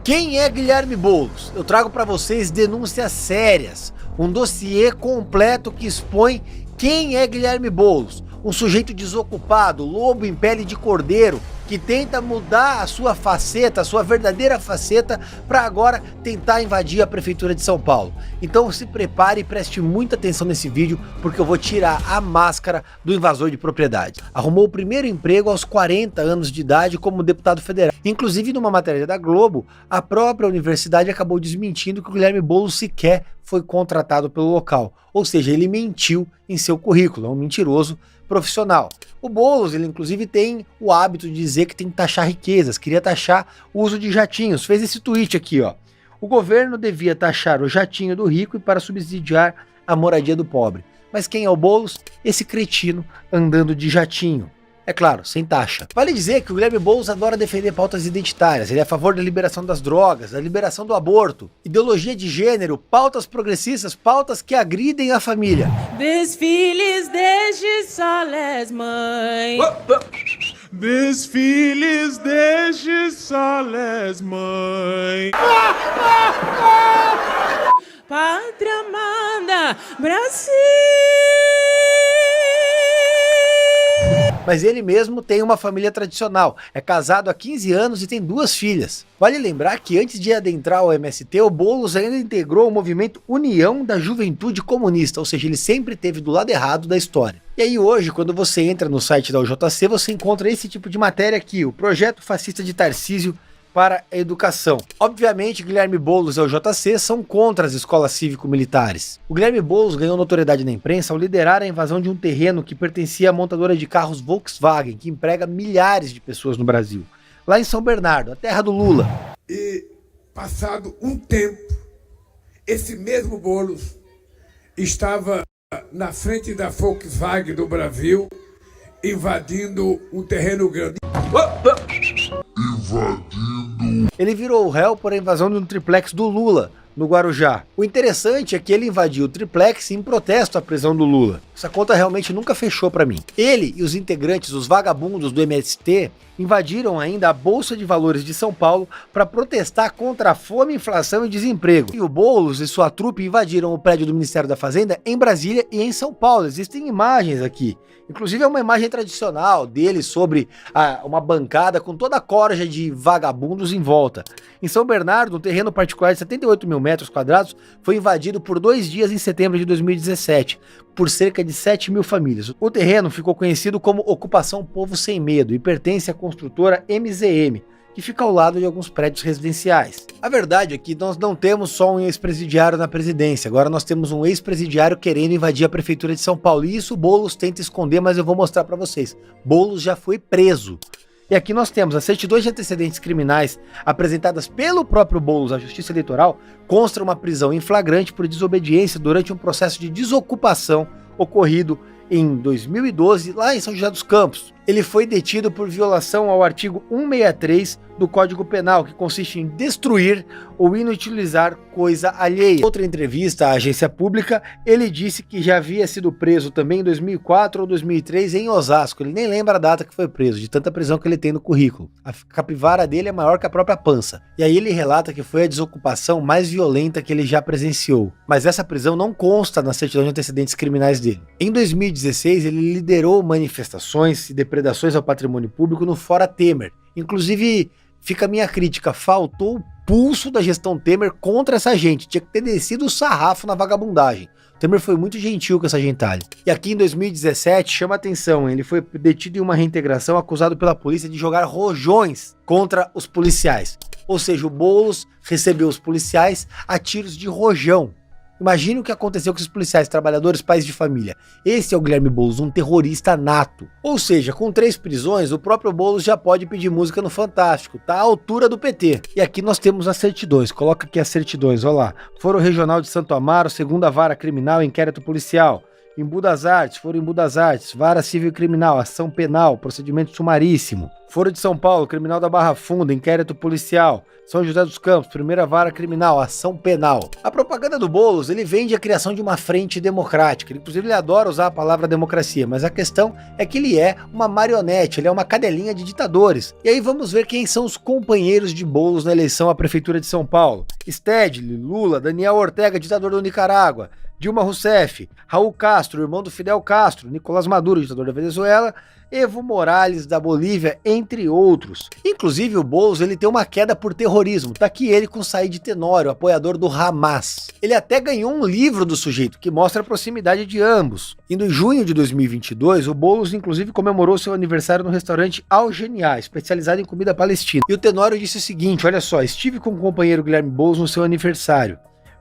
Quem é Guilherme Boulos? Eu trago para vocês denúncias sérias, um dossiê completo que expõe quem é Guilherme Boulos, um sujeito desocupado, lobo em pele de cordeiro, que tenta mudar a sua faceta, a sua verdadeira faceta, para agora tentar invadir a Prefeitura de São Paulo. Então se prepare e preste muita atenção nesse vídeo, porque eu vou tirar a máscara do invasor de propriedade. Arrumou o primeiro emprego aos 40 anos de idade como deputado federal. Inclusive, numa matéria da Globo, a própria universidade acabou desmentindo que o Guilherme Boulos sequer foi contratado pelo local. Ou seja, ele mentiu em seu currículo, é um mentiroso profissional. O Boulos, ele inclusive tem o hábito de dizer que tem que taxar riquezas, queria taxar o uso de jatinhos, fez esse tweet aqui, ó. O governo devia taxar o jatinho do rico e para subsidiar a moradia do pobre. Mas quem é o Boulos? Esse cretino andando de jatinho. É claro, sem taxa. Vale dizer que o Guilherme Boulos adora defender pautas identitárias, ele é a favor da liberação das drogas, da liberação do aborto, ideologia de gênero, pautas progressistas, pautas que agridem a família. Desfiles desde soles mãe. Desfiles desde soles mãe. Pátria amada, Brasil. Mas ele mesmo tem uma família tradicional, é casado há 15 anos e tem 2 filhas. Vale lembrar que antes de adentrar o MST, o Boulos ainda integrou o movimento União da Juventude Comunista, ou seja, ele sempre esteve do lado errado da história. E aí hoje, quando você entra no site da UJC, você encontra esse tipo de matéria aqui, o Projeto Fascista de Tarcísio para a Educação. Obviamente, Guilherme Boulos e o JC são contra as escolas cívico-militares. O Guilherme Boulos ganhou notoriedade na imprensa ao liderar a invasão de um terreno que pertencia à montadora de carros Volkswagen, que emprega milhares de pessoas no Brasil, lá em São Bernardo, a terra do Lula. E, passado um tempo, esse mesmo Boulos estava na frente da Volkswagen do Brasil, invadindo um terreno grande. Ele virou o réu por a invasão de um triplex do Lula, no Guarujá. O interessante é que ele invadiu o triplex em protesto à prisão do Lula. Essa conta realmente nunca fechou para mim. Ele e os integrantes, os vagabundos do MST, invadiram ainda a Bolsa de Valores de São Paulo para protestar contra a fome, inflação e desemprego. E o Boulos e sua trupe invadiram o prédio do Ministério da Fazenda em Brasília e em São Paulo. Existem imagens aqui. Inclusive é uma imagem tradicional dele sobre uma bancada com toda a corja de vagabundos em volta. Em São Bernardo, um terreno particular de 78 mil metros quadrados foi invadido por 2 dias em setembro de 2017, por cerca de 7 mil famílias. O terreno ficou conhecido como Ocupação Povo Sem Medo e pertence à construtora MZM, que fica ao lado de alguns prédios residenciais. A verdade é que nós não temos só um ex-presidiário na presidência, agora nós temos um ex-presidiário querendo invadir a Prefeitura de São Paulo, e isso o Boulos tenta esconder, mas eu vou mostrar para vocês. Boulos já foi preso. E aqui nós temos as certidões de antecedentes criminais apresentadas pelo próprio Boulos à Justiça Eleitoral, consta uma prisão em flagrante por desobediência durante um processo de desocupação ocorrido em 2012, lá em São José dos Campos. Ele foi detido por violação ao artigo 163 do Código Penal, que consiste em destruir ou inutilizar coisa alheia. Outra entrevista à agência pública, ele disse que já havia sido preso também em 2004 ou 2003 em Osasco. Ele nem lembra a data que foi preso, de tanta prisão que ele tem no currículo. A capivara dele é maior que a própria pança. E aí ele relata que foi a desocupação mais violenta que ele já presenciou. Mas essa prisão não consta na certidão de antecedentes criminais dele. Em 2016, ele liderou manifestações e depredações ao patrimônio público no Fora Temer. Inclusive, fica a minha crítica, faltou o pulso da gestão Temer contra essa gente, tinha que ter descido o sarrafo na vagabundagem. Temer foi muito gentil com essa gentalha. E aqui em 2017, chama atenção, ele foi detido em uma reintegração acusado pela polícia de jogar rojões contra os policiais. Ou seja, o Boulos recebeu os policiais a tiros de rojão. Imagine o que aconteceu com esses policiais, trabalhadores, pais de família. Esse é o Guilherme Boulos, um terrorista nato. Ou seja, com 3 prisões, o próprio Boulos já pode pedir música no Fantástico, tá à altura do PT. E aqui nós temos as certidões, coloca aqui as certidões, olha lá. Foro Regional de Santo Amaro, 2ª Vara Criminal, inquérito policial. Embu das Artes, Foro Embu das Artes, Vara Civil e Criminal, Ação Penal, Procedimento Sumaríssimo. Foro de São Paulo, Criminal da Barra Funda, Inquérito Policial. São José dos Campos, Primeira Vara Criminal, Ação Penal. A propaganda do Boulos, ele vende a criação de uma frente democrática. Inclusive, ele adora usar a palavra democracia, mas a questão é que ele é uma marionete, ele é uma cadelinha de ditadores. E aí vamos ver quem são os companheiros de Boulos na eleição à Prefeitura de São Paulo. Stedley, Lula, Daniel Ortega, ditador do Nicarágua, Dilma Rousseff, Raul Castro, irmão do Fidel Castro, Nicolás Maduro, ditador da Venezuela, Evo Morales da Bolívia, entre outros. Inclusive o Boulos, ele tem uma queda por terrorismo. Tá aqui ele com Said Tenório, apoiador do Hamas. Ele até ganhou um livro do sujeito que mostra a proximidade de ambos. E em junho de 2022, o Boulos inclusive comemorou seu aniversário no restaurante Al Genial, especializado em comida palestina. E o Tenório disse o seguinte, olha só, estive com o companheiro Guilherme Boulos no seu aniversário.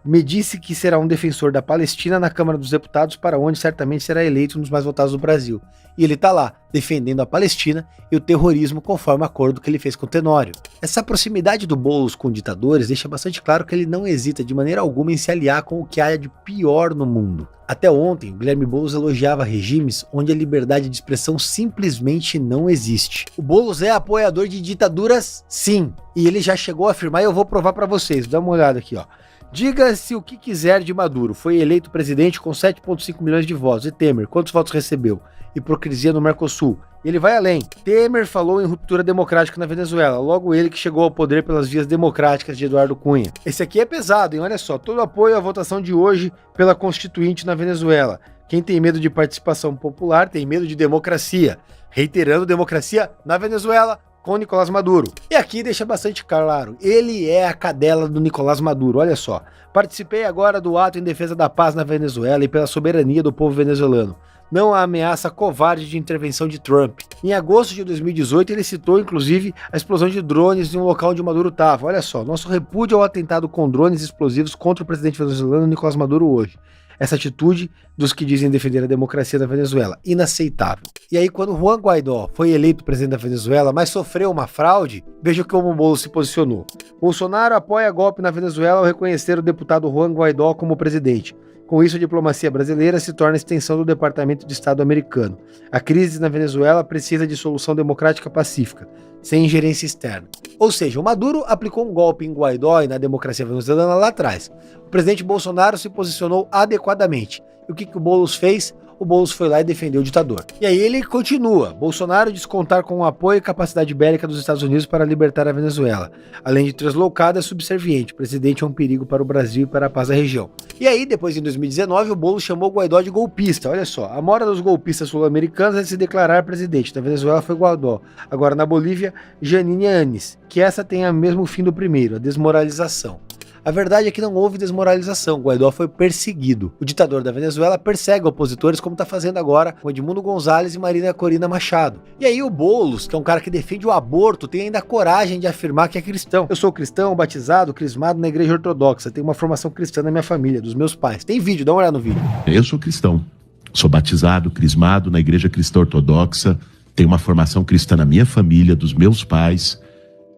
Me disse que será um defensor da Palestina na Câmara dos Deputados, para onde certamente será eleito um dos mais votados do Brasil. E ele tá lá, defendendo a Palestina e o terrorismo conforme o acordo que ele fez com o Tenório. Essa proximidade do Boulos com ditadores deixa bastante claro que ele não hesita de maneira alguma em se aliar com o que há de pior no mundo. Até ontem, o Guilherme Boulos elogiava regimes onde a liberdade de expressão simplesmente não existe. O Boulos é apoiador de ditaduras, sim, e ele já chegou a afirmar, e eu vou provar para vocês, dá uma olhada aqui, ó. Diga-se o que quiser de Maduro, foi eleito presidente com 7,5 milhões de votos. E Temer, quantos votos recebeu? Hipocrisia no Mercosul. E ele vai além. Temer falou em ruptura democrática na Venezuela, logo ele que chegou ao poder pelas vias democráticas de Eduardo Cunha. Esse aqui é pesado, hein? Olha só, todo apoio à votação de hoje pela Constituinte na Venezuela. Quem tem medo de participação popular tem medo de democracia. Reiterando, democracia na Venezuela com Nicolás Maduro. E aqui deixa bastante claro, ele é a cadela do Nicolás Maduro, olha só. Participei agora do ato em defesa da paz na Venezuela e pela soberania do povo venezuelano. Não há ameaça covarde de intervenção de Trump. Em agosto de 2018, ele citou, inclusive, a explosão de drones em um local onde Maduro estava. Olha só, nosso repúdio ao atentado com drones explosivos contra o presidente venezuelano Nicolás Maduro hoje. Essa atitude dos que dizem defender a democracia da Venezuela, inaceitável. E aí quando Juan Guaidó foi eleito presidente da Venezuela, mas sofreu uma fraude, veja como o Boulos se posicionou. Bolsonaro apoia golpe na Venezuela ao reconhecer o deputado Juan Guaidó como presidente. Com isso, a diplomacia brasileira se torna extensão do Departamento de Estado americano. A crise na Venezuela precisa de solução democrática pacífica, sem ingerência externa. Ou seja, o Maduro aplicou um golpe em Guaidó e na democracia venezuelana lá atrás. O presidente Bolsonaro se posicionou adequadamente. E o que o Boulos fez? O Boulos foi lá e defendeu o ditador. E aí ele continua. Bolsonaro diz contar com o apoio e capacidade bélica dos Estados Unidos para libertar a Venezuela. Além de translocada, é subserviente. O presidente é um perigo para o Brasil e para a paz da região. E aí, depois em 2019, o Boulos chamou o Guaidó de golpista. Olha só, a mora dos golpistas sul-americanos é de se declarar presidente. Na Venezuela foi Guaidó. Agora na Bolívia, Janine Áñez, que essa tem o mesmo fim do primeiro, a desmoralização. A verdade é que não houve desmoralização, Guaidó foi perseguido. O ditador da Venezuela persegue opositores como está fazendo agora com Edmundo Gonzalez e Marina Corina Machado. E aí o Boulos, que é um cara que defende o aborto, tem ainda a coragem de afirmar que é cristão. Eu sou cristão, batizado, crismado na igreja ortodoxa, tenho uma formação cristã na minha família, dos meus pais. Tem vídeo, dá uma olhada no vídeo. Eu sou cristão, sou batizado, crismado na igreja cristã ortodoxa, tenho uma formação cristã na minha família, dos meus pais,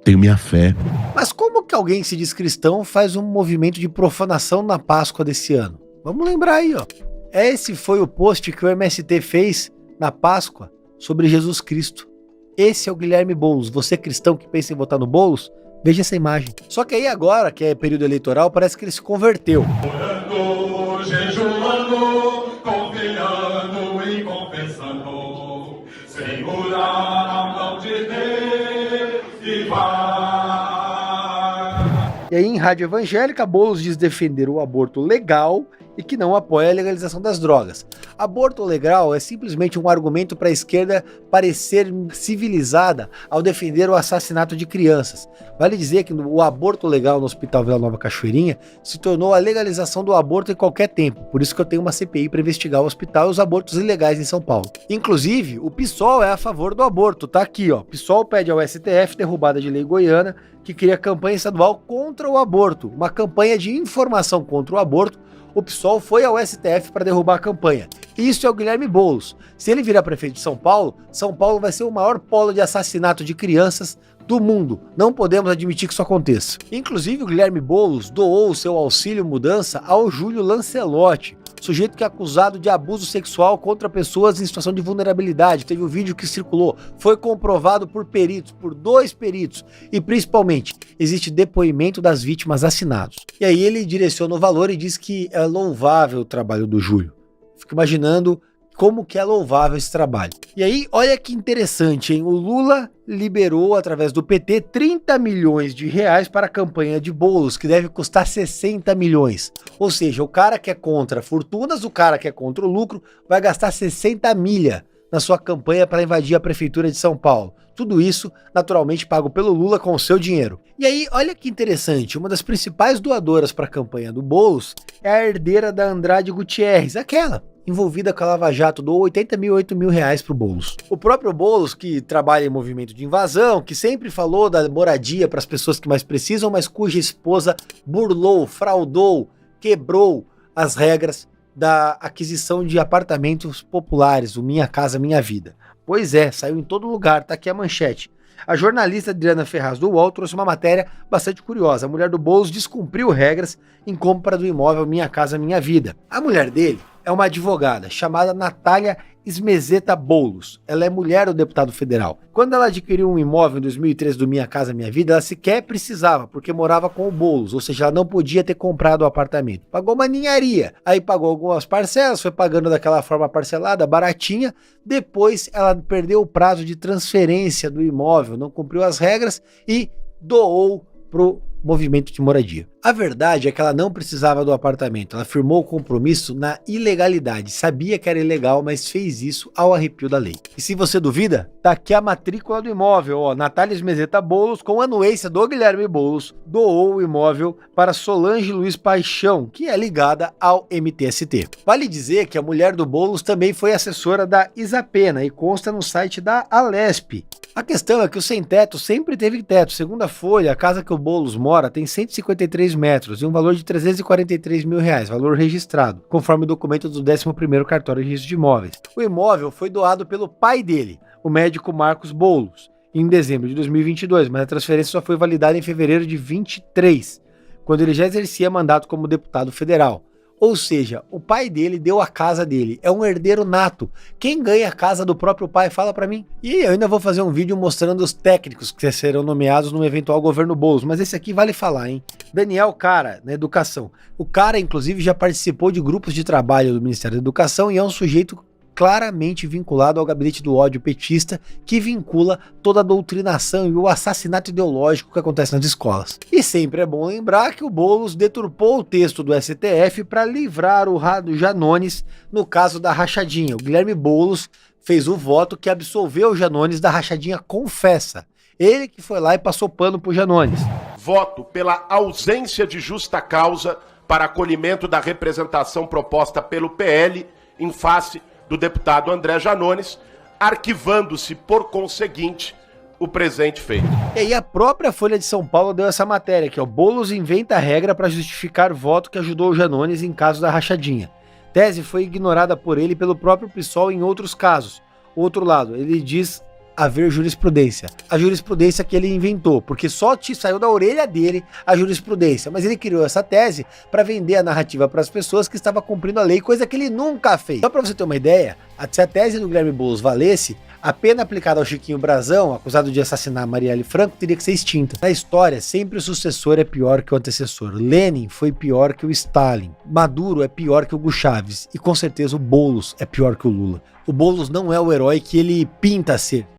tenho minha fé. Mas como que alguém que se diz cristão faz um movimento de profanação na Páscoa desse ano? Vamos lembrar aí, ó. Esse foi o post que o MST fez na Páscoa sobre Jesus Cristo. Esse é o Guilherme Boulos. Você cristão que pensa em votar no Boulos, veja essa imagem. Só que aí agora, que é período eleitoral, parece que ele se converteu. Orando, jejuando, confiando e confessando, segurar a mão de Deus e vai. E aí em rádio evangélica, Boulos diz defender o aborto legal e que não apoia a legalização das drogas. Aborto legal é simplesmente um argumento para a esquerda parecer civilizada ao defender o assassinato de crianças. Vale dizer que o aborto legal no Hospital Vila Nova Cachoeirinha se tornou a legalização do aborto em qualquer tempo. Por isso que eu tenho uma CPI para investigar o hospital e os abortos ilegais em São Paulo. Inclusive, o PSOL é a favor do aborto, tá aqui, ó. O PSOL pede ao STF derrubada de lei goiana que cria campanha estadual contra o aborto, uma campanha de informação contra o aborto. O PSOL foi ao STF para derrubar a campanha. Isso é o Guilherme Boulos. Se ele virar prefeito de São Paulo vai ser o maior polo de assassinato de crianças do mundo. Não podemos admitir que isso aconteça. Inclusive, o Guilherme Boulos doou o seu auxílio mudança ao Júlio Lancelotti. sujeito que é acusado de abuso sexual contra pessoas em situação de vulnerabilidade. Teve um vídeo que circulou, foi comprovado por peritos, por 2 peritos, e principalmente existe depoimento das vítimas assinados. E aí ele direciona o valor e diz que é louvável o trabalho do Júlio. Fico imaginando como que é louvável esse trabalho. E aí, olha que interessante, hein? O Lula liberou, através do PT, 30 milhões de reais para a campanha de Boulos, que deve custar 60 milhões. Ou seja, o cara que é contra fortunas, o cara que é contra o lucro, vai gastar 60 milha na sua campanha para invadir a prefeitura de São Paulo. Tudo isso, naturalmente, pago pelo Lula com o seu dinheiro. E aí, olha que interessante, uma das principais doadoras para a campanha do Boulos é a herdeira da Andrade Gutierrez, aquela envolvida com a Lava Jato, doou 8 mil reais pro Boulos. O próprio Boulos, que trabalha em movimento de invasão, que sempre falou da moradia para as pessoas que mais precisam, mas cuja esposa burlou, fraudou, quebrou as regras da aquisição de apartamentos populares, o Minha Casa Minha Vida. Pois é, saiu em todo lugar, tá aqui a manchete. A jornalista Adriana Ferraz do UOL trouxe uma matéria bastante curiosa. A mulher do Boulos descumpriu regras em compra do imóvel Minha Casa Minha Vida. A mulher dele é uma advogada chamada Natália Esmezeta Boulos. Ela é mulher do deputado federal. Quando ela adquiriu um imóvel em 2013 do Minha Casa Minha Vida, ela sequer precisava, porque morava com o Boulos, ou seja, ela não podia ter comprado o apartamento. Pagou uma ninharia, aí pagou algumas parcelas, foi pagando daquela forma parcelada, baratinha, depois ela perdeu o prazo de transferência do imóvel, não cumpriu as regras e doou pro movimento de moradia. A verdade é que ela não precisava do apartamento, ela firmou o compromisso na ilegalidade, sabia que era ilegal, mas fez isso ao arrepio da lei. E se você duvida, tá aqui a matrícula do imóvel, ó, Natália Esmezeta Boulos, com anuência do Guilherme Boulos, doou o imóvel para Solange Luiz Paixão, que é ligada ao MTST. Vale dizer que a mulher do Boulos também foi assessora da Isapena e consta no site da Alesp. A questão é que o sem-teto sempre teve teto. Segundo a Folha, a casa que o Boulos mora tem 153 metros e um valor de 343 mil reais, valor registrado, conforme o documento do 11º Cartório de Registro de Imóveis. O imóvel foi doado pelo pai dele, o médico Marcos Boulos, em dezembro de 2022, mas a transferência só foi validada em fevereiro de 23, quando ele já exercia mandato como deputado federal. Ou seja, o pai dele deu a casa dele, é um herdeiro nato. Quem ganha a casa do próprio pai, fala pra mim. E eu ainda vou fazer um vídeo mostrando os técnicos que serão nomeados no eventual governo Boulos, mas esse aqui vale falar, hein? Daniel Cara, na educação. O cara, inclusive, já participou de grupos de trabalho do Ministério da Educação e é um sujeito claramente vinculado ao gabinete do ódio petista, que vincula toda a doutrinação e o assassinato ideológico que acontece nas escolas. E sempre é bom lembrar que o Boulos deturpou o texto do STF para livrar o Janones no caso da rachadinha. O Guilherme Boulos fez o voto que absolveu o Janones da rachadinha confessa. Ele que foi lá e passou pano pro Janones. Voto pela ausência de justa causa para acolhimento da representação proposta pelo PL em face do deputado André Janones, arquivando-se, por conseguinte, o presente feito. E aí a própria Folha de São Paulo deu essa matéria, que é o Boulos inventa a regra para justificar voto que ajudou o Janones em caso da rachadinha. Tese foi ignorada por ele e pelo próprio PSOL em outros casos. Outro lado, ele diz haver jurisprudência. A jurisprudência que ele inventou, porque só saiu da orelha dele a jurisprudência, mas ele criou essa tese para vender a narrativa para as pessoas que estava cumprindo a lei, coisa que ele nunca fez. Só para você ter uma ideia, se a tese do Guilherme Boulos valesse, a pena aplicada ao Chiquinho Brazão, acusado de assassinar Marielle Franco, teria que ser extinta. Na história, sempre o sucessor é pior que o antecessor. Lenin foi pior que o Stalin. Maduro é pior que o Hugo Chávez. E com certeza o Boulos é pior que o Lula. O Boulos não é o herói que ele pinta ser.